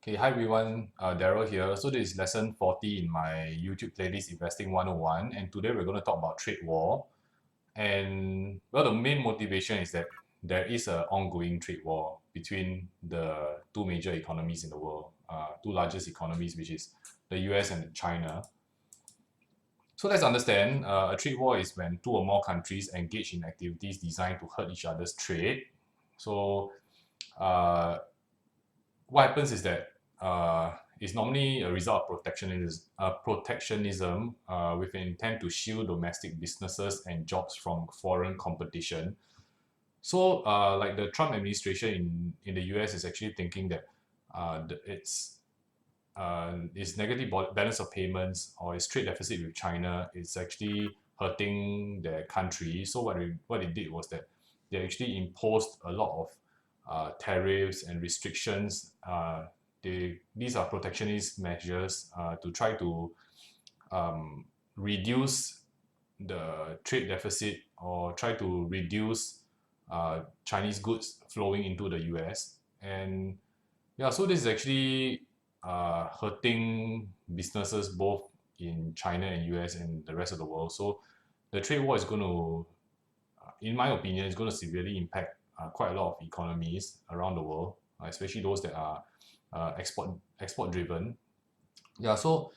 Okay, hi everyone, Daryl here. So this is lesson 40 in my YouTube playlist Investing 101, and today we're going to talk about trade war. And well, the main motivation is that there is an ongoing trade war between the two major economies in the world, two largest economies, which is the US and China. So let's understand, a trade war is when two or more countries engage in activities designed to hurt each other's trade. So uh, what happens is that it's normally a result of protectionism with an intent to shield domestic businesses and jobs from foreign competition. So, like the Trump administration in the US is actually thinking that its negative balance of payments or its trade deficit with China is actually hurting their country. So what it did was that they actually imposed a lot of tariffs and restrictions. These are protectionist measures to try to um, reduce the trade deficit or try to reduce Chinese goods flowing into the US. And yeah, so this is actually hurting businesses both in China and US and the rest of the world. So the trade war is going to, in my opinion, is going to severely impact quite a lot of economies around the world, especially those that are export driven. Yeah, so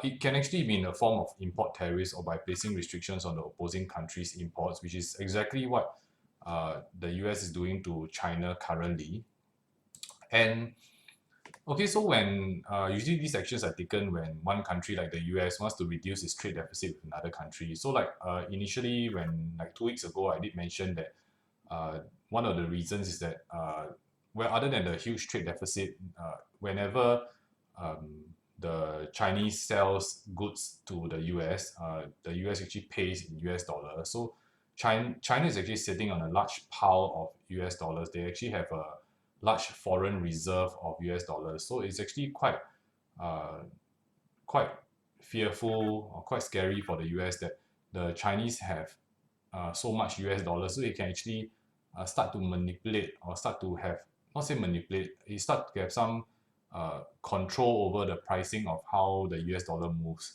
it can actually be in the form of import tariffs or by placing restrictions on the opposing countries' imports, which is exactly what the US is doing to China currently. And okay, so when usually these actions are taken when one country like the US wants to reduce its trade deficit with another country. So like initially when like 2 weeks ago I did mention that one of the reasons is that well, other than the huge trade deficit, whenever um, the Chinese sells goods to the US actually pays in US dollars. So China is actually sitting on a large pile of US dollars. They actually have a large foreign reserve of US dollars. So it's actually uh, quite fearful or quite scary for the US that the Chinese have so much US dollars, so it can actually start to manipulate or start to have, not say manipulate, it start to have some control over the pricing of how the US dollar moves.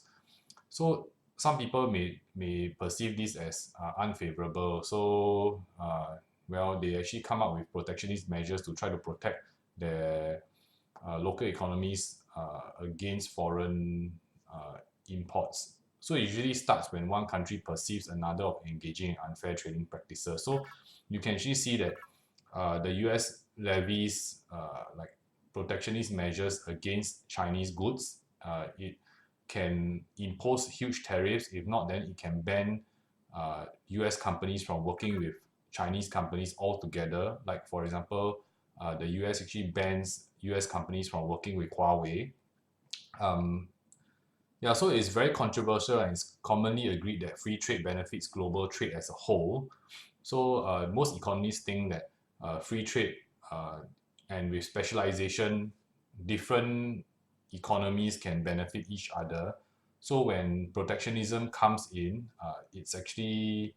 So some people may perceive this as unfavorable. So well, they actually come up with protectionist measures to try to protect their local economies against foreign uh, imports. So it usually starts when one country perceives another of engaging in unfair trading practices. So you can actually see that the US levies like protectionist measures against Chinese goods. It can impose huge tariffs. If not, then it can ban US companies from working with Chinese companies altogether. Like, for example, the US actually bans US companies from working with Huawei. Um, yeah, so it's very controversial and it's commonly agreed that free trade benefits global trade as a whole. So most economists think that free trade uh, and with specialization, different economies can benefit each other. So when protectionism comes in, it's actually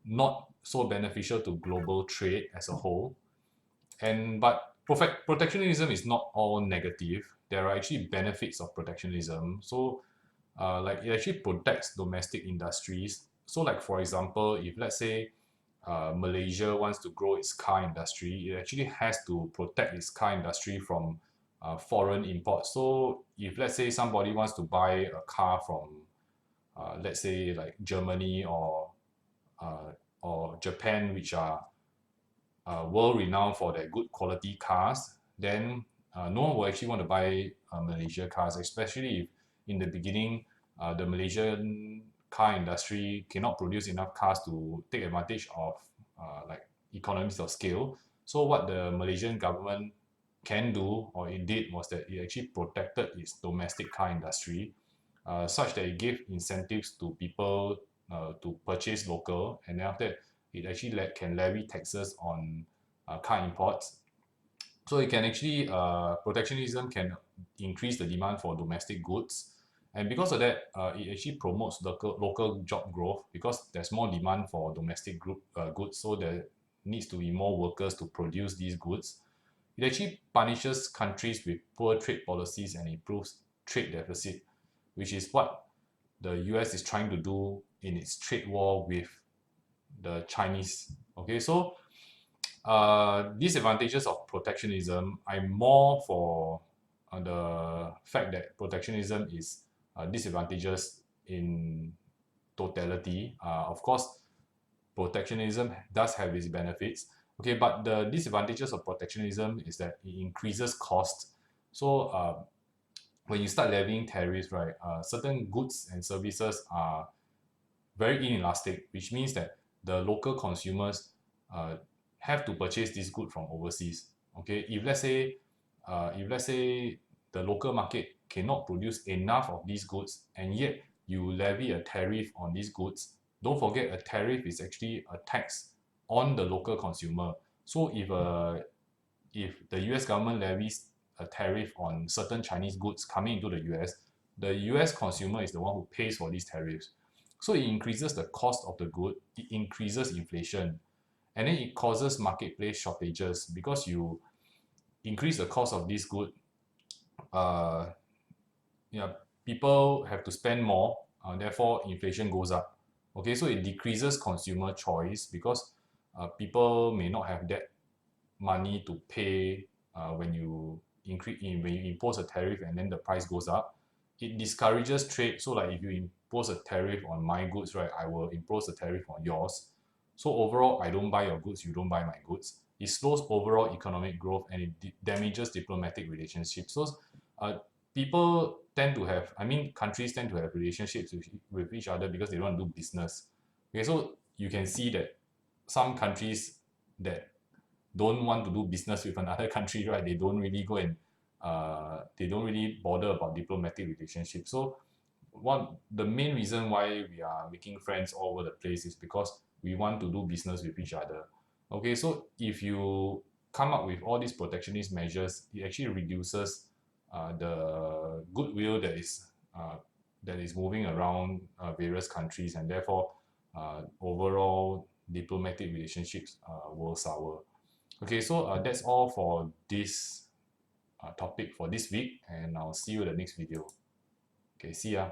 not so beneficial to global trade as a whole. And but protectionism is not all negative. There are actually benefits of protectionism. So like it actually protects domestic industries. So like for example, if let's say Malaysia wants to grow its car industry, it actually has to protect its car industry from foreign imports. So if let's say somebody wants to buy a car from let's say like Germany uh, or Japan, which are world renowned for their good quality cars, then no one will actually want to buy Malaysia cars, especially if in the beginning the Malaysian car industry cannot produce enough cars to take advantage of like economies of scale. So what the Malaysian government can do or it did was that it actually protected its domestic car industry such that it gave incentives to people to purchase local, and then after that it actually can levy taxes on car imports. So it can actually protectionism can increase the demand for domestic goods, and because of that, it actually promotes local job growth because there's more demand for domestic goods. So there needs to be more workers to produce these goods, it actually punishes countries with poor trade policies and improves trade deficit, which is what the US is trying to do in its trade war with the Chinese. Okay, so disadvantages of protectionism, I'm more for the fact that protectionism is disadvantageous in totality. Of course, protectionism does have its benefits. Okay, but the disadvantages of protectionism is that it increases cost. So when you start levying tariffs, right, certain goods and services are very inelastic, which means that the local consumers uh, have to purchase this good from overseas. Okay, if let's say the local market cannot produce enough of these goods, and yet you levy a tariff on these goods, don't forget a tariff is actually a tax on the local consumer. So if the US government levies a tariff on certain Chinese goods coming into the US consumer is the one who pays for these tariffs. So it increases the cost of the good, it increases inflation, and then it causes marketplace shortages because you increase the cost of this good. Uh, yeah, people have to spend more, therefore inflation goes up. Okay, so it decreases consumer choice because people may not have that money to pay when you impose a tariff and then the price goes up. It discourages trade. So like if you impose a tariff on my goods, right, I will impose a tariff on yours. So overall, I don't buy your goods, you don't buy my goods. It slows overall economic growth and it damages diplomatic relationships. So uh, people tend to have, I mean, countries tend to have relationships with each other because they don't do business. Okay, so you can see that some countries that don't want to do business with another country, right? They don't really bother about diplomatic relationships. So the main reason why we are making friends all over the place is because we want to do business with each other. Okay, so if you come up with all these protectionist measures, it actually reduces the goodwill that is moving around various countries, and therefore overall diplomatic relationships will sour. Okay, so that's all for this topic for this week, and I'll see you in the next video. Okay, see ya.